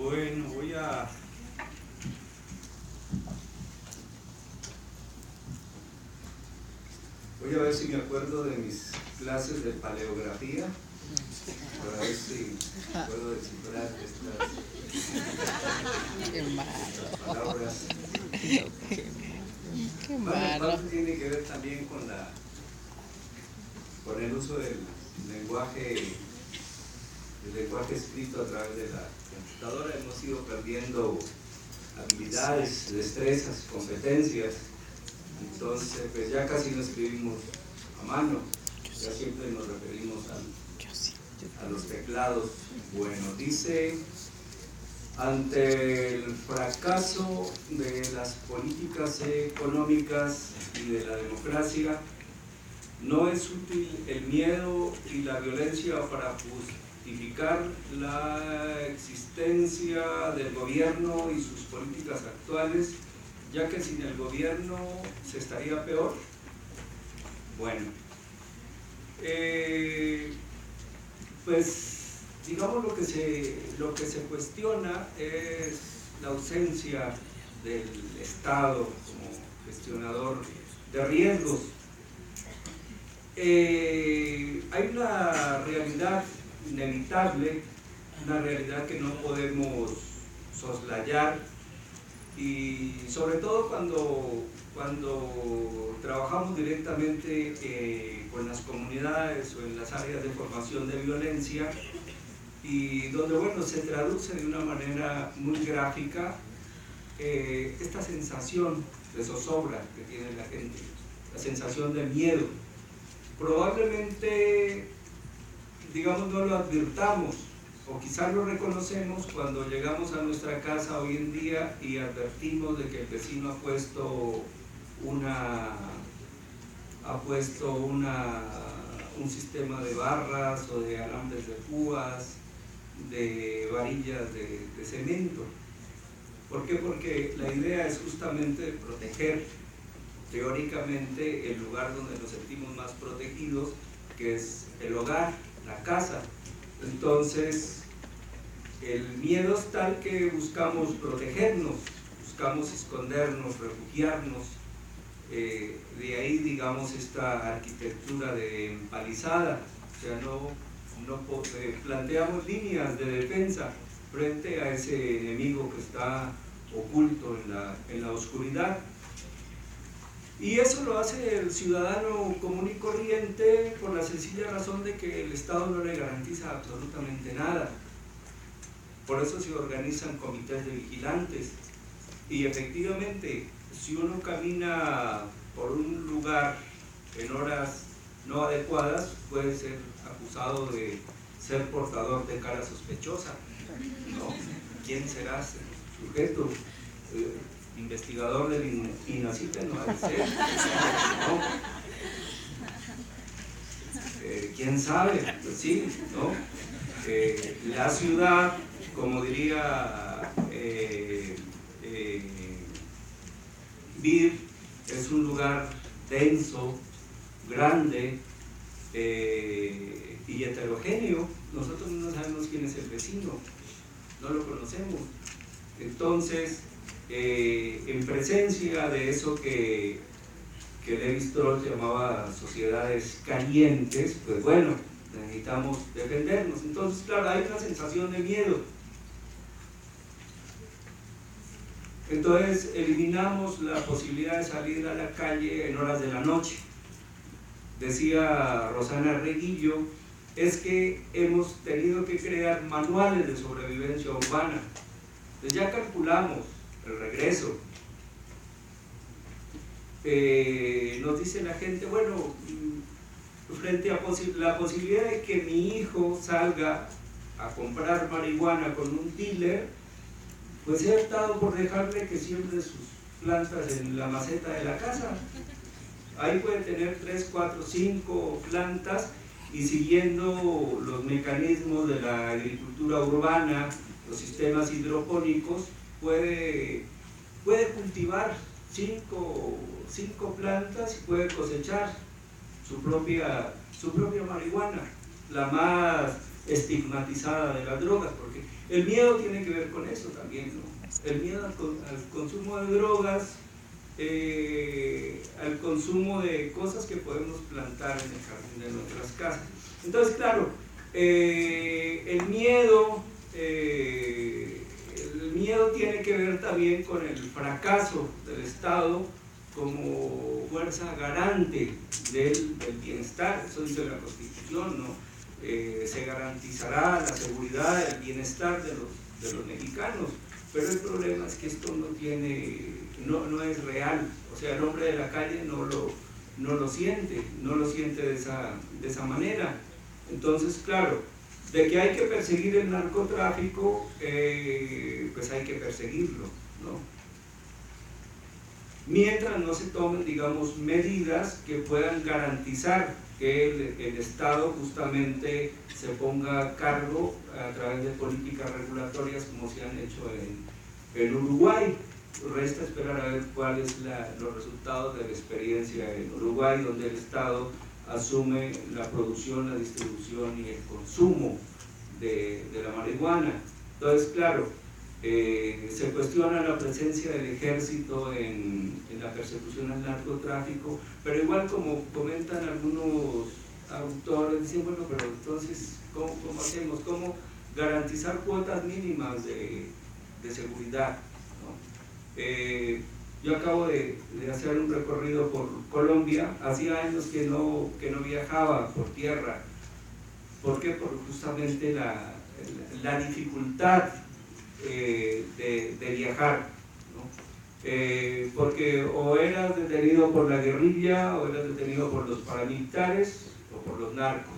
Bueno, voy a ver si me acuerdo de mis clases de paleografía, para ver si puedo descifrar estas palabras. Qué Bueno, malo. parte tiene que ver también con el uso del lenguaje escrito a través de la computadora. Hemos ido perdiendo habilidades, destrezas, competencias. Entonces, pues ya casi no escribimos a mano, ya siempre nos referimos a los teclados. Bueno, dice: ante el fracaso de las políticas económicas y de la democracia, no es útil el miedo y la violencia para justificar la existencia del gobierno y sus políticas actuales, ya que sin el gobierno se estaría peor. Bueno, pues digamos lo que se cuestiona es la ausencia del Estado como gestionador de riesgos. Hay una realidad inevitable, una realidad que no podemos soslayar, y sobre todo cuando trabajamos directamente con las comunidades o en las áreas de formación de violencia, y donde, bueno, se traduce de una manera muy gráfica esta sensación de zozobra que tiene la gente, la sensación de miedo. Probablemente, digamos, no lo advirtamos, o quizás lo reconocemos cuando llegamos a nuestra casa hoy en día y advertimos de que el vecino ha puesto un sistema de barras o de alambres de púas, de varillas de cemento. ¿Por qué? Porque la idea es justamente proteger teóricamente el lugar donde nos sentimos más protegidos, que es el hogar, la casa. Entonces, el miedo es tal que buscamos protegernos, buscamos escondernos, refugiarnos. De ahí, digamos, esta arquitectura de empalizada, o sea, planteamos líneas de defensa frente a ese enemigo que está oculto en la oscuridad. Y eso lo hace el ciudadano común y corriente por la sencilla razón de que el Estado no le garantiza absolutamente nada. Por eso se organizan comités de vigilantes. Y efectivamente, si uno camina por un lugar en horas no adecuadas, puede ser acusado de ser portador de cara sospechosa, ¿no? ¿Quién será ese sujeto? Investigador del INACITE no ha de ser, ¿no? ¿Quién sabe? Pues sí, ¿no? La ciudad, como diría Bir, es un lugar denso, grande y heterogéneo. Nosotros no sabemos quién es el vecino, no lo conocemos. Entonces, en presencia de eso que Lévi-Strauss llamaba sociedades calientes, pues bueno, necesitamos defendernos. Entonces, claro, hay una sensación de miedo. Entonces, eliminamos la posibilidad de salir a la calle en horas de la noche. Decía Rosana Reguillo, es que hemos tenido que crear manuales de sobrevivencia urbana. Entonces ya calculamos el regreso. Nos dice la gente, bueno, frente a la posibilidad de que mi hijo salga a comprar marihuana con un dealer, pues he optado por dejarle que siembre sus plantas en la maceta de la casa. Ahí puede tener 3, 4, 5 plantas, y siguiendo los mecanismos de la agricultura urbana, los sistemas hidropónicos, puede cultivar 5 plantas y puede cosechar su propia marihuana. La más estigmatizada de las drogas, porque el miedo tiene que ver con eso también, ¿no? El miedo al consumo de drogas, al consumo de cosas que podemos plantar en el jardín de nuestras casas. Entonces, claro, el miedo tiene que ver también con el fracaso del Estado como fuerza garante del bienestar. Eso dice la Constitución, ¿no? Se garantizará la seguridad, el bienestar de los mexicanos, pero el problema es que esto no es real. O sea, el hombre de la calle no lo siente de esa manera. Entonces, claro, de que hay que perseguir el narcotráfico, pues hay que perseguirlo, ¿no? Mientras no se tomen, digamos, medidas que puedan garantizar que el Estado justamente se ponga a cargo a través de políticas regulatorias como se han hecho en Uruguay. Resta esperar a ver cuáles los resultados de la experiencia en Uruguay, donde el Estado asume la producción, la distribución y el consumo de la marihuana. Entonces, claro, se cuestiona la presencia del ejército en la persecución al narcotráfico, pero igual, como comentan algunos autores, dicen, bueno, pero entonces, ¿cómo hacemos? ¿Cómo garantizar cuotas mínimas de seguridad, ¿no? Yo acabo de hacer un recorrido por Colombia. Hacía años que no viajaba por tierra. ¿Por qué? Por justamente la dificultad de viajar, ¿no? Porque o eras detenido por la guerrilla, o eras detenido por los paramilitares, o por los narcos,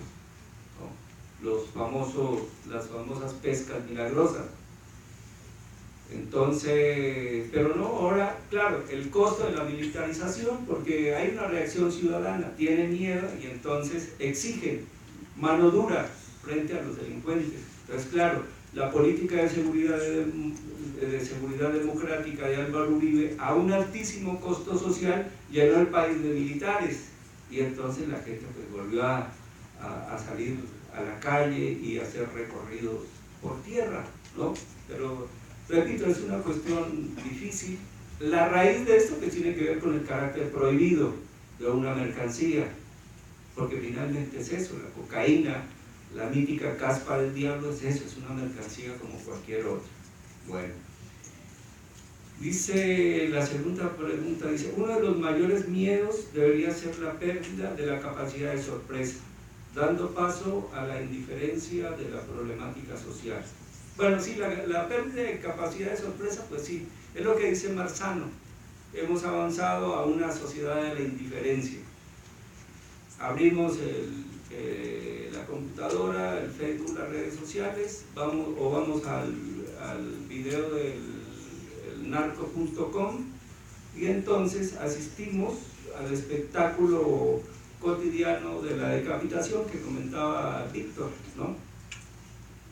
¿no? Las famosas pescas milagrosas. Entonces, pero no, ahora, claro, el costo de la militarización, porque hay una reacción ciudadana, tiene miedo y entonces exigen mano dura frente a los delincuentes. Entonces, claro, la política de seguridad democrática de Álvaro Uribe, a un altísimo costo social, llenó el país de militares, y entonces la gente pues volvió a salir a la calle y a hacer recorridos por tierra, ¿no? Pero repito, es una cuestión difícil. La raíz de esto que tiene que ver con el carácter prohibido de una mercancía, porque finalmente es eso, la cocaína, la mítica caspa del diablo es eso, es una mercancía como cualquier otra. Bueno, dice la segunda pregunta, dice, uno de los mayores miedos debería ser la pérdida de la capacidad de sorpresa, dando paso a la indiferencia de la problemática social. Bueno, sí, la pérdida de capacidad de sorpresa, pues sí, es lo que dice Marzano. Hemos avanzado a una sociedad de la indiferencia. Abrimos la computadora, el Facebook, las redes sociales, vamos al video del narco.com, y entonces asistimos al espectáculo cotidiano de la decapitación que comentaba Víctor, ¿no?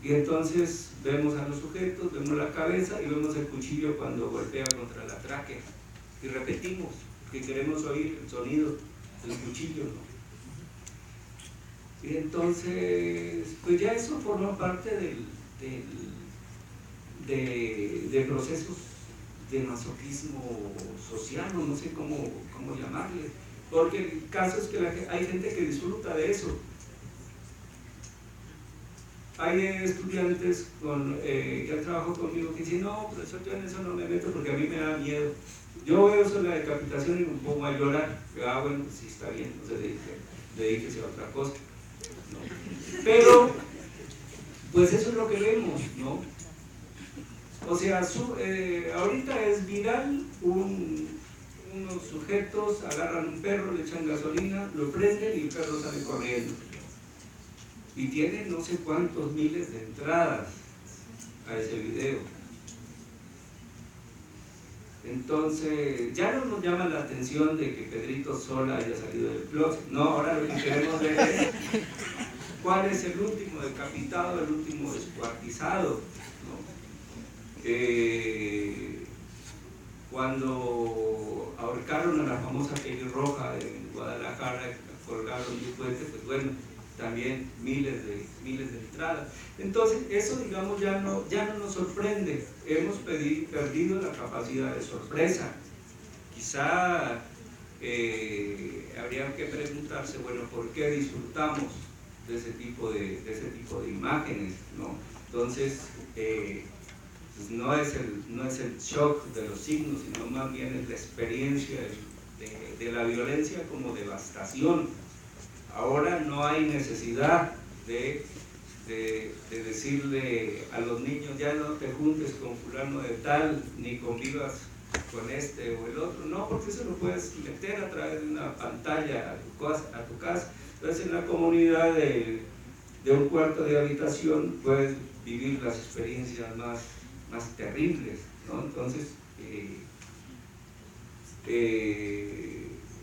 Y entonces vemos a los sujetos, vemos la cabeza y vemos el cuchillo cuando golpea contra la tráquea, y repetimos, que queremos oír el sonido del cuchillo, ¿no? Y entonces, pues ya eso forma parte de procesos de masoquismo social, no sé cómo llamarle, porque el caso es que hay gente que disfruta de eso. Hay estudiantes que han trabajado conmigo que dicen, no, profesor, yo en eso no me meto porque a mí me da miedo. Yo veo eso de la decapitación y me pongo a llorar. Bueno, pues sí, está bien, entonces dedíquese a otra cosa, ¿no? Pero, pues eso es lo que vemos, ¿no? O sea, ahorita es viral, unos sujetos agarran un perro, le echan gasolina, lo prenden y el perro sale corriendo. Y tiene no sé cuántos miles de entradas a ese video. Entonces, ya no nos llama la atención de que Pedrito Sola haya salido del closet. No, ahora lo que queremos ver es cuál es el último decapitado, el último descuartizado, ¿no? Cuando ahorcaron a la famosa pelirroja en Guadalajara, colgaron de un puente, pues bueno, también miles de entradas. Entonces eso, digamos, ya no nos sorprende. Hemos perdido la capacidad de sorpresa. Quizá habría que preguntarse, bueno, ¿por qué disfrutamos de ese tipo de imágenes, ¿no? Entonces, pues no es el shock de los signos, sino más bien es la experiencia de la violencia como devastación. Ahora no hay necesidad de decirle a los niños, ya no te juntes con fulano de tal, ni convivas con este o el otro, no, porque eso lo puedes meter a través de una pantalla a tu casa. Entonces, en la comunidad de un cuarto de habitación puedes vivir las experiencias más terribles, ¿no? Entonces,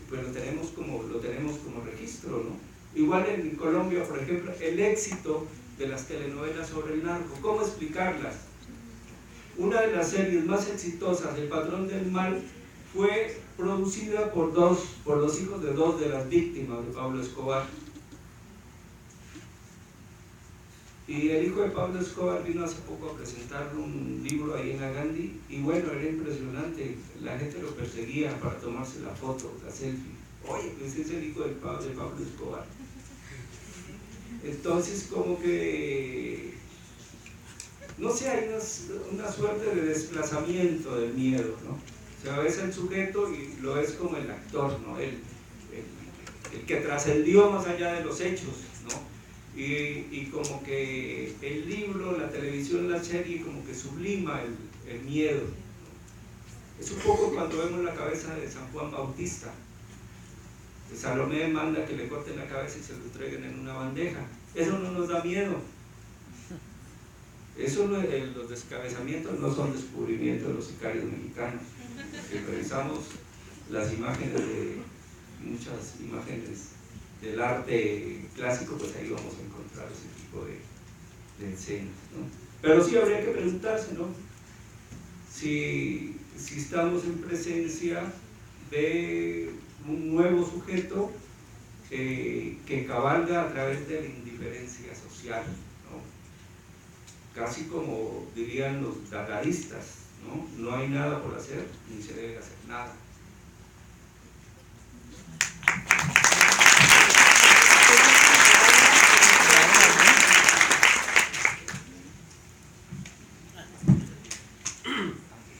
pues lo tenemos como registro, ¿no? Igual en Colombia, por ejemplo, el éxito de las telenovelas sobre el narco, ¿cómo explicarlas? Una de las series más exitosas, El Patrón del Mal, fue producida por los hijos de dos de las víctimas de Pablo Escobar. Y el hijo de Pablo Escobar vino hace poco a presentar un libro ahí en la Gandhi, y bueno, era impresionante, la gente lo perseguía para tomarse la foto, la selfie. Oye, pues es el hijo de Pablo Escobar. Entonces, como que, no sé, hay una suerte de desplazamiento del miedo, ¿no? O sea, ves el sujeto y lo ves como el actor, ¿no? El que trascendió más allá de los hechos, ¿no? Y como que el libro, la televisión, la serie, como que sublima el miedo. Es un poco cuando vemos la cabeza de San Juan Bautista. Salomé manda que le corten la cabeza y se lo entreguen en una bandeja. Eso no nos da miedo. Eso los descabezamientos no son descubrimientos de los sicarios mexicanos. Si revisamos las imágenes muchas imágenes del arte clásico, pues ahí vamos a encontrar ese tipo de escenas, ¿no? Pero sí habría que preguntarse, ¿no? Si estamos en presencia de un nuevo sujeto que cabalga a través de la indiferencia social, ¿no? Casi como dirían los dadaístas, ¿no? No hay nada por hacer, ni se debe hacer nada.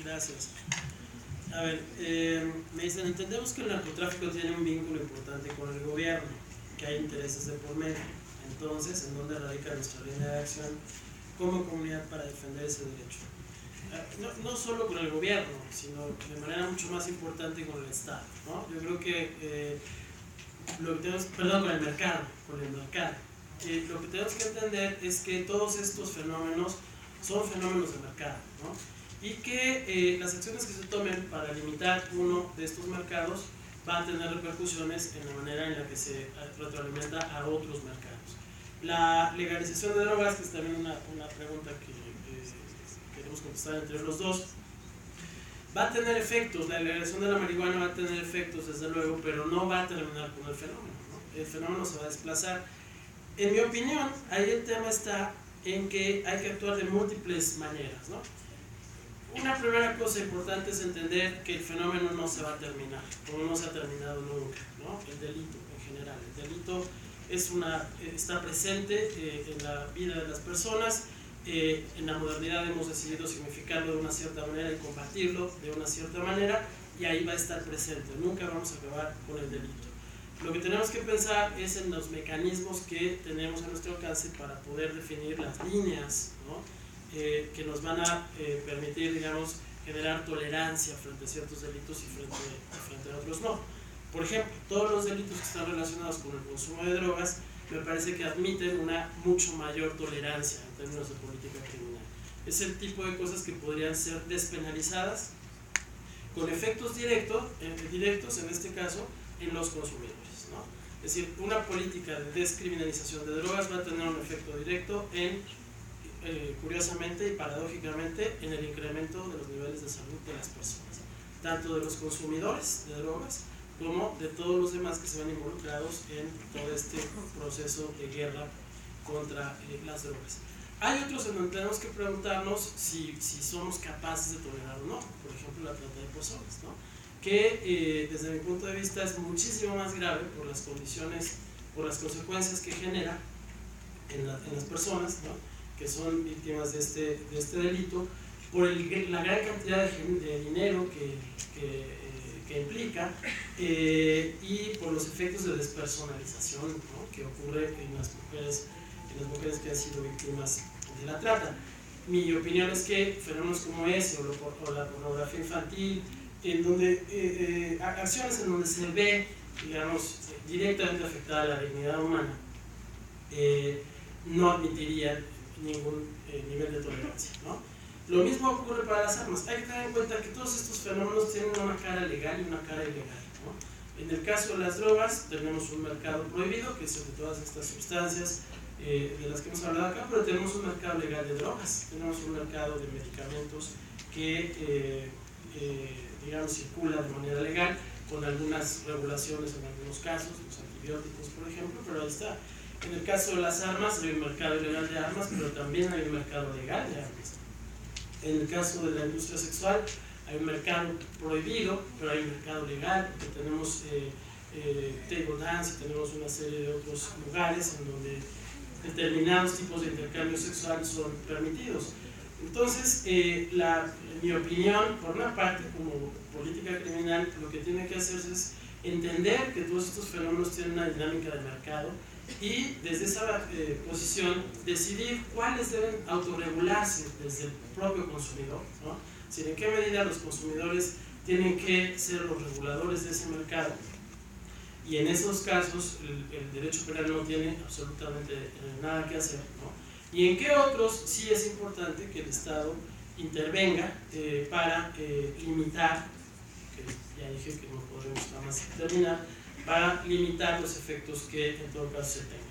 Gracias. A ver, me dicen, entendemos que el narcotráfico tiene un vínculo importante con el gobierno, que hay intereses de por medio. Entonces, ¿en dónde radica nuestra línea de acción como comunidad para defender ese derecho? No solo con el gobierno, sino de manera mucho más importante con el Estado, ¿no? Yo creo que lo que tenemos, perdón, con el mercado. Lo que tenemos que entender es que todos estos fenómenos son fenómenos de mercado, ¿no? Y que las acciones que se tomen para limitar uno de estos mercados van a tener repercusiones en la manera en la que se retroalimenta a otros mercados. La legalización de drogas, que es también una pregunta que queremos contestar entre los dos, va a tener efectos. La legalización de la marihuana va a tener efectos, desde luego, pero no va a terminar con el fenómeno, ¿no? El fenómeno se va a desplazar. En mi opinión, ahí el tema está en que hay que actuar de múltiples maneras, ¿no? Una primera cosa importante es entender que el fenómeno no se va a terminar, como no se ha terminado nunca, ¿no? El delito en general. El delito está presente en la vida de las personas. En la modernidad hemos decidido significarlo de una cierta manera y combatirlo de una cierta manera, y ahí va a estar presente. Nunca vamos a acabar con el delito. Lo que tenemos que pensar es en los mecanismos que tenemos a nuestro alcance para poder definir las líneas, ¿no? Que nos van a permitir, digamos, generar tolerancia frente a ciertos delitos y frente a otros no. Por ejemplo, todos los delitos que están relacionados con el consumo de drogas me parece que admiten una mucho mayor tolerancia en términos de política criminal. Es el tipo de cosas que podrían ser despenalizadas con efectos directos en este caso, en los consumidores, ¿no? Es decir, una política de descriminalización de drogas va a tener un efecto directo curiosamente y paradójicamente, en el incremento de los niveles de salud de las personas, tanto de los consumidores de drogas como de todos los demás que se ven involucrados en todo este proceso de guerra contra las drogas. Hay otros en donde tenemos que preguntarnos si somos capaces de tolerar o no, por ejemplo la trata de personas, ¿no? Que desde mi punto de vista es muchísimo más grave por las condiciones, por las consecuencias que genera en las personas, ¿no?, que son víctimas de este delito, por la gran cantidad de dinero que implica y por los efectos de despersonalización, ¿no?, que ocurre en las mujeres que han sido víctimas de la trata. Mi opinión es que fenómenos como ese o la pornografía infantil, en donde acciones en donde se ve, digamos, directamente afectada la dignidad humana, no admitiría ningún nivel de tolerancia, ¿no? Lo mismo ocurre para las armas. Hay que tener en cuenta que todos estos fenómenos tienen una cara legal y una cara ilegal, ¿no? En el caso de las drogas tenemos un mercado prohibido, que es el de todas estas sustancias de las que hemos hablado acá, pero tenemos un mercado legal de drogas, tenemos un mercado de medicamentos que digamos circula de manera legal, con algunas regulaciones en algunos casos, los antibióticos por ejemplo, pero ahí está. En el caso de las armas hay un mercado ilegal de armas, pero también hay un mercado legal de armas. En el caso de la industria sexual hay un mercado prohibido, pero hay un mercado legal, porque tenemos table dance y tenemos una serie de otros lugares en donde determinados tipos de intercambios sexuales son permitidos. Entonces, mi opinión, por una parte, como política criminal, lo que tiene que hacerse es entender que todos estos fenómenos tienen una dinámica de mercado y desde esa posición decidir cuáles deben autorregularse desde el propio consumidor, ¿no? Si en qué medida los consumidores tienen que ser los reguladores de ese mercado, y en esos casos el derecho penal no tiene absolutamente nada que hacer, ¿no? Y en qué otros sí es importante que el Estado intervenga para limitar, que ya dije que no podremos jamás terminar, para limitar los efectos que en todo caso se tengan.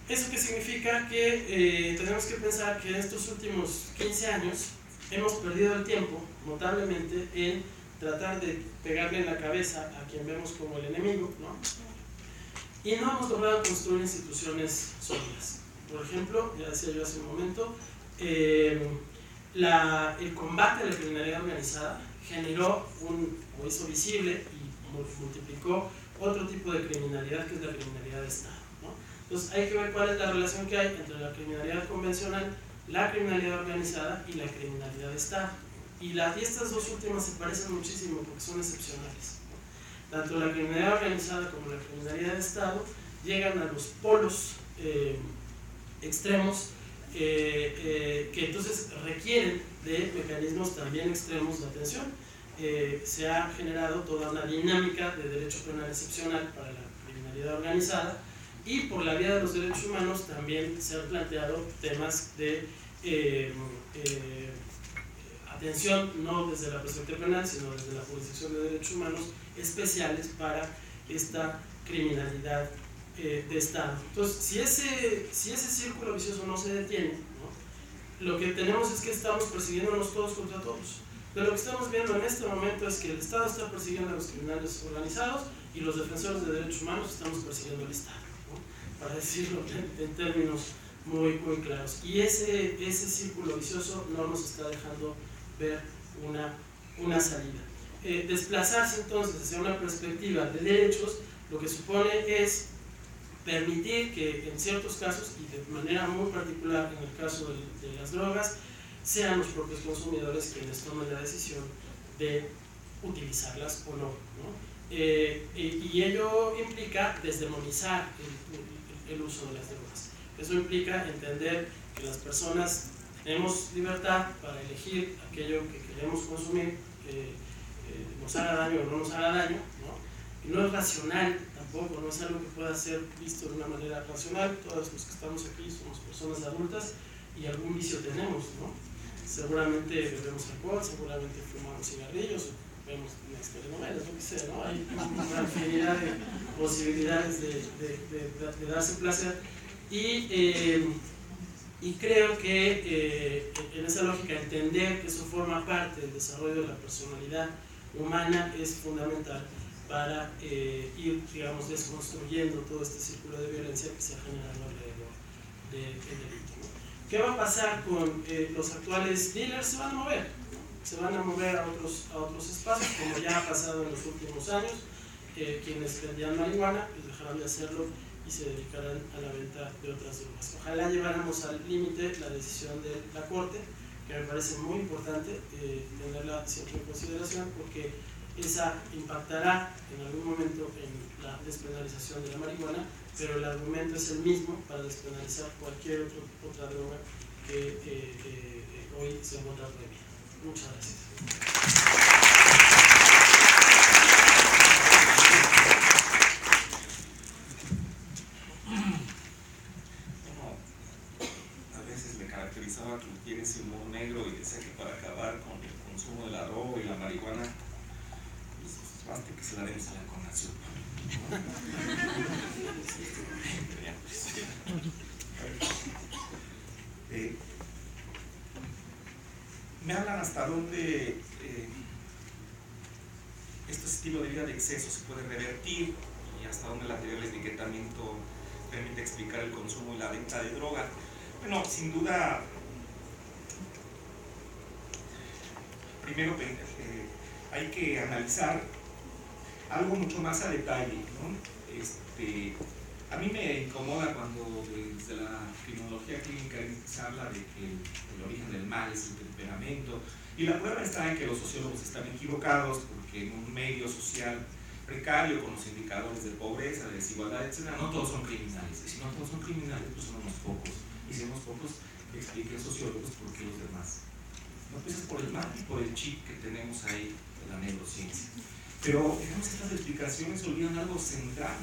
¿Eso qué significa? Que tenemos que pensar que en estos últimos 15 años hemos perdido el tiempo notablemente en tratar de pegarle en la cabeza a quien vemos como el enemigo, ¿no? Y no hemos logrado construir instituciones sólidas. Por ejemplo, ya decía yo hace un momento, el combate a la criminalidad organizada generó o hizo visible y multiplicó otro tipo de criminalidad, que es la criminalidad de Estado, ¿no? Entonces hay que ver cuál es la relación que hay entre la criminalidad convencional, la criminalidad organizada y la criminalidad de Estado. Y estas dos últimas se parecen muchísimo porque son excepcionales, ¿no? Tanto la criminalidad organizada como la criminalidad de Estado llegan a los polos extremos que entonces requieren de mecanismos también extremos de atención. Se ha generado toda una dinámica de derecho penal excepcional para la criminalidad organizada, y por la vía de los derechos humanos también se han planteado temas de atención, no desde la perspectiva penal, sino desde la jurisdicción de derechos humanos, especiales para esta criminalidad de Estado. Entonces, si ese círculo vicioso no se detiene, ¿no?, lo que tenemos es que estamos persiguiéndonos todos contra todos. Pero lo que estamos viendo en este momento es que el Estado está persiguiendo a los criminales organizados y los defensores de derechos humanos estamos persiguiendo al Estado, ¿no?, para decirlo en términos muy, muy claros. Y ese círculo vicioso no nos está dejando ver una salida. Desplazarse entonces hacia una perspectiva de derechos lo que supone es permitir que en ciertos casos, y de manera muy particular en el caso de las drogas, sean los propios consumidores quienes tomen la decisión de utilizarlas o no, ¿no? Y ello implica desdemonizar el uso de las drogas. Eso implica entender que las personas tenemos libertad para elegir aquello que queremos consumir, que nos haga daño o no nos haga daño, ¿no? Y no es racional tampoco, no es algo que pueda ser visto de una manera racional. Todos los que estamos aquí somos personas adultas y algún vicio tenemos, ¿no? Seguramente bebemos alcohol, seguramente fumamos cigarrillos, vemos unas telenovelas, lo que sea, ¿no? Hay una infinidad de posibilidades de darse placer, y creo que en esa lógica entender que eso forma parte del desarrollo de la personalidad humana es fundamental, para ir, digamos, desconstruyendo todo este círculo de violencia que se ha generado alrededor del delito, ¿no? ¿Qué va a pasar con los actuales dealers? Se van a mover, ¿no? Se van a mover a otros espacios, como ya ha pasado en los últimos años. Quienes vendían marihuana pues dejarán de hacerlo y se dedicarán a la venta de otras drogas. Ojalá lleváramos al límite la decisión de la Corte, que me parece muy importante tenerla siempre en consideración, porque esa impactará en algún momento en la despenalización de la marihuana, pero el argumento es el mismo para despenalizar cualquier otra droga que hoy se encuentra prohibida. Muchas gracias. Que tiene ese humor negro y decía que para acabar con el consumo de la droga y la marihuana, pues basta que se la demos a la Conación. Me hablan hasta dónde este estilo de vida de exceso se puede revertir y hasta dónde la teoría del etiquetamiento permite explicar el consumo y la venta de droga. Bueno, sin duda, primero hay que analizar algo mucho más a detalle, ¿no? A mí me incomoda cuando desde la criminología clínica se habla de que el origen del mal es el temperamento, y la prueba está en que los sociólogos están equivocados, porque en un medio social precario, con los indicadores de pobreza, de desigualdad, etc., no todos son criminales. Y si no todos son criminales, pues son unos pocos. Y si somos pocos, expliquen sociólogos por qué los demás. No, pues es por el mal y por el chip que tenemos ahí en la neurociencia. Pero, digamos, estas explicaciones olvidan algo central,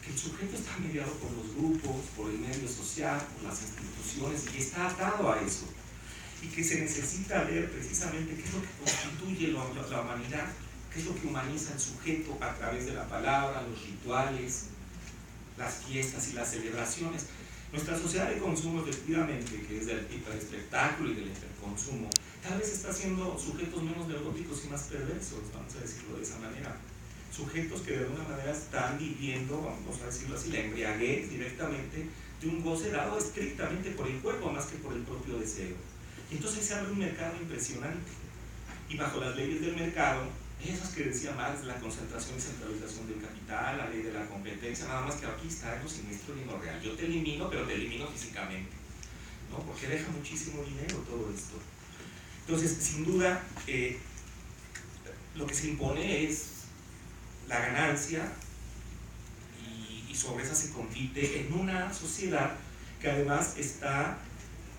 que el sujeto está mediado por los grupos, por el medio social, por las instituciones, y está atado a eso. Y que se necesita ver precisamente qué es lo que constituye la humanidad, qué es lo que humaniza al sujeto a través de la palabra, los rituales, las fiestas y las celebraciones. Nuestra sociedad de consumo, efectivamente, que es del tipo de espectáculo y del hiperconsumo, tal vez está haciendo sujetos menos neuróticos y más perversos, vamos a decirlo de esa manera. Sujetos que de alguna manera están viviendo, vamos a decirlo así, la embriaguez directamente de un goce dado estrictamente por el cuerpo más que por el propio deseo. Y entonces se abre un mercado impresionante. Y bajo las leyes del mercado, esas que decía Marx, la concentración y centralización del capital, la ley de la competencia, nada más que aquí está en lo siniestro y en lo real. Yo te elimino, pero te elimino físicamente, ¿no? Porque deja muchísimo dinero todo esto. Entonces, sin duda, lo que se impone es la ganancia y sobre esa se compite en una sociedad que además está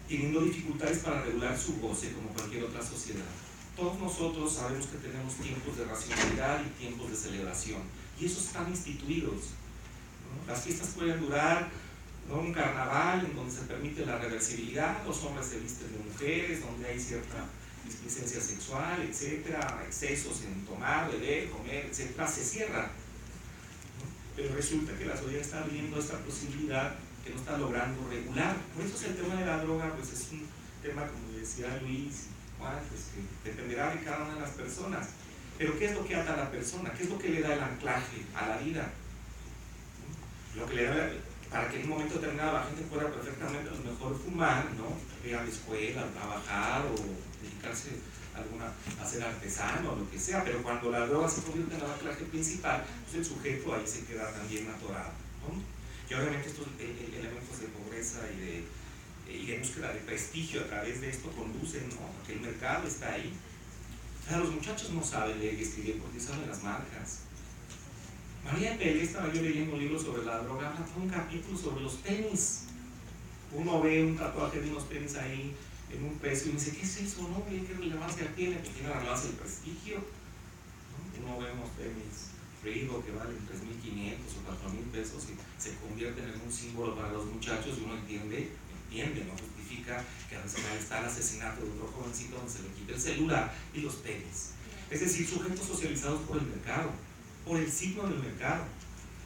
teniendo dificultades para regular su goce como cualquier otra sociedad. Todos nosotros sabemos que tenemos tiempos de racionalidad y tiempos de celebración, y esos están instituidos, ¿no? Las fiestas pueden durar, ¿no?, un carnaval en donde se permite la reversibilidad, los hombres se visten de mujeres, donde hay cierta displicencia sexual, etcétera, excesos en tomar, beber, comer, etcétera, se cierra, ¿no? Pero resulta que la sociedad está abriendo esta posibilidad que no está logrando regular. Por eso el tema de la droga pues es un tema, como decía Luis, pues que dependerá de cada una de las personas. Pero ¿qué es lo que ata a la persona? ¿Qué es lo que le da el anclaje a la vida? Lo que le da, para que en un momento determinado la gente pueda perfectamente a lo mejor fumar, ¿no?, ir a la escuela, a trabajar o dedicarse a ser artesano o lo que sea, pero cuando la droga se convierte en el anclaje principal, pues el sujeto ahí se queda también atorado, ¿no? Y obviamente estos elementos de pobreza y de búsqueda de prestigio a través de esto conducen, ¿no?, a que el mercado está ahí. O sea, los muchachos no saben leer y escribir porque saben las marcas. María Pérez, estaba yo leyendo un libro sobre la droga, habla todo un capítulo sobre los tenis. Uno ve un tatuaje de unos tenis ahí en un precio y dice, ¿qué es eso? ¿No? ¿Qué relevancia tiene? Pues tiene la relevancia del prestigio, ¿no? Uno ve unos tenis Reebok que valen 3.500 o 4.000 pesos y se convierten en un símbolo para los muchachos, y uno entiende, no justifica que al final está el asesinato de otro jovencito donde se le quita el celular y los tenis. Es decir, sujetos socializados por el mercado, por el signo del mercado.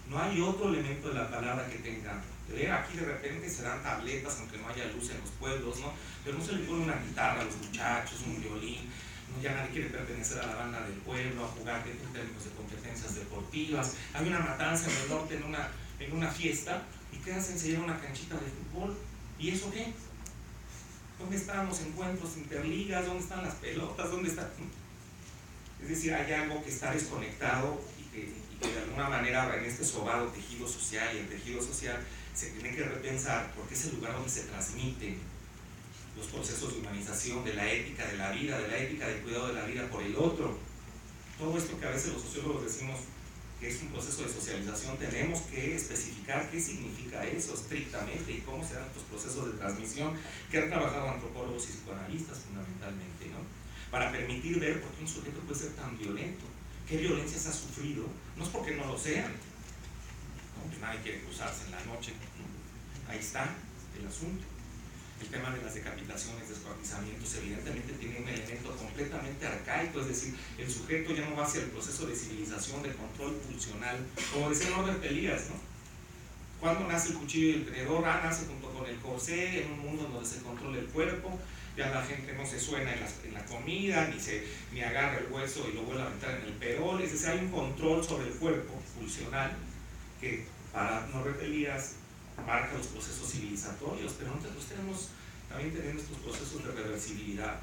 No hay otro elemento de la palabra que tenga. Aquí de repente se dan tabletas aunque no haya luz en los pueblos, ¿no? Pero no se le pone una guitarra a los muchachos, un violín, ¿no? Ya nadie quiere pertenecer a la banda del pueblo, a jugar en términos de competencias deportivas. Hay una matanza en el norte en una fiesta y quedas enseñando una canchita de fútbol. ¿Y eso qué? ¿Dónde están los encuentros interligas? ¿Dónde están las pelotas? ¿Dónde está? Es decir, hay algo que está desconectado y que de alguna manera en este sobado tejido social, y el tejido social se tiene que repensar porque es el lugar donde se transmiten los procesos de humanización, de la ética de la vida, de la ética del cuidado de la vida por el otro. Todo esto que a veces los sociólogos decimos que es un proceso de socialización, tenemos que especificar qué significa eso estrictamente y cómo se dan estos procesos de transmisión que han trabajado antropólogos y psicoanalistas fundamentalmente, ¿no? Para permitir ver por qué un sujeto puede ser tan violento, qué violencias ha sufrido, no es porque no lo sean, ¿no? Pues nadie quiere cruzarse en la noche, ¿no? Ahí está el asunto. El tema de las decapitaciones, descuartizamientos, evidentemente tiene un elemento completamente arcaico, es decir, el sujeto ya no va hacia el proceso de civilización, de control pulsional, como decía Norbert Elias, ¿no? ¿Cuándo nace el cuchillo y el tenedor? Nace junto con el corsé, en un mundo donde se controla el cuerpo, ya la gente no se suena en la comida, ni agarra el hueso y lo vuelve a meter en el perol, es decir, hay un control sobre el cuerpo pulsional que para Norbert Elias marca los procesos civilizatorios, pero nosotros también tenemos estos procesos de reversibilidad.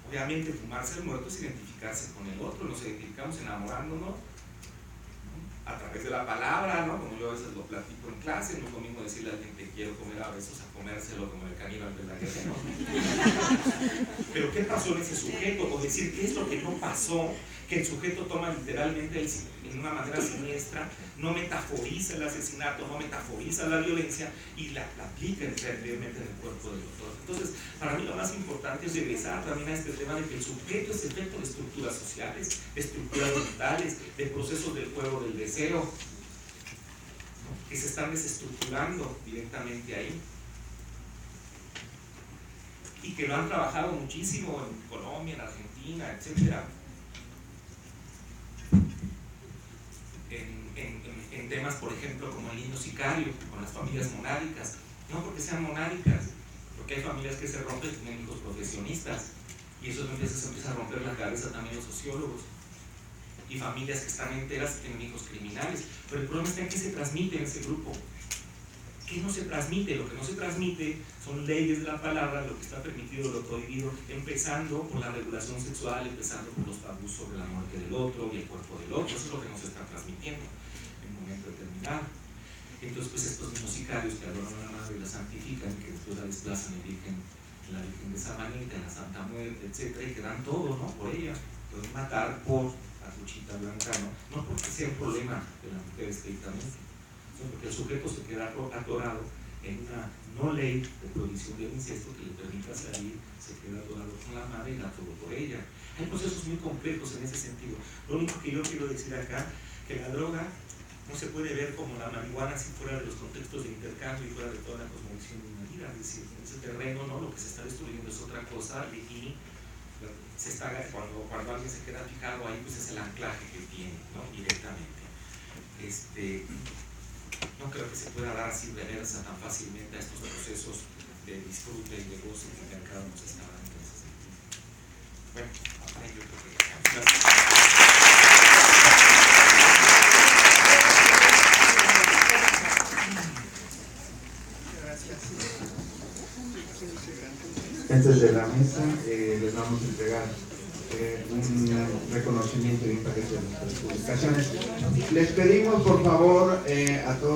Obviamente fumarse el muerto es identificarse con el otro, nos identificamos enamorándonos, ¿no? A través de la palabra, ¿no? Como yo a veces lo platico en clase, no es lo mismo decirle a alguien te quiero comer a besos a comérselo como el caníbal de la guerra, ¿no? Pero ¿qué pasó en ese sujeto? O decir, ¿qué es lo que no pasó? Que el sujeto toma literalmente en una manera siniestra, no metaforiza el asesinato, no metaforiza la violencia y la aplica realmente en el cuerpo del otro. Entonces, para mí lo más importante es regresar también a este tema de que el sujeto es efecto de estructuras sociales, de estructuras mentales, de procesos del juego del deseo, ¿no? Que se están desestructurando directamente ahí. Y que lo han trabajado muchísimo en Colombia, en Argentina, etcétera. En temas, por ejemplo, como el niño sicario, con las familias monádicas, no porque sean monádicas, porque hay familias que se rompen y tienen hijos profesionistas, y eso se empieza a romper la cabeza también los sociólogos, y familias que están enteras y tienen hijos criminales, pero el problema está en qué se transmite en ese grupo. ¿Qué no se transmite? Lo que no se transmite son leyes de la palabra, lo que está permitido, lo prohibido, empezando por la regulación sexual, empezando por los tabús sobre la muerte del otro y el cuerpo del otro. Eso es lo que no se está transmitiendo en un momento determinado. Entonces, pues estos mismos sicarios que adoran a la madre y la santifican, que después la desplazan en la Virgen de Sabaneta, en la Santa Muerte, etc., y que dan todo, ¿no? Por ella. Pueden matar por la cuchita blanca, no porque sea un problema de la mujer estrictamente, porque el sujeto se queda atorado en una no ley de prohibición del incesto que le permita salir, se queda atorado con la madre y la todo por ella. Hay procesos muy complejos en ese sentido. Lo único que yo quiero decir acá, que la droga no se puede ver como la marihuana si fuera de los contextos de intercambio y fuera de toda la cosmovisión de una vida. Es decir, en ese terreno, ¿no? Lo que se está destruyendo es otra cosa y se está, cuando alguien se queda fijado ahí, pues es el anclaje que tiene, ¿no? Directamente. No creo que se pueda dar así reversa tan fácilmente a estos procesos de disfrute y de goce que el mercado nos está dando en ese sentido. Bueno, ahí yo creo que gracias. Desde la mesa les vamos a entregar un reconocimiento y un paquete de nuestras publicaciones. Les pedimos por favor a todos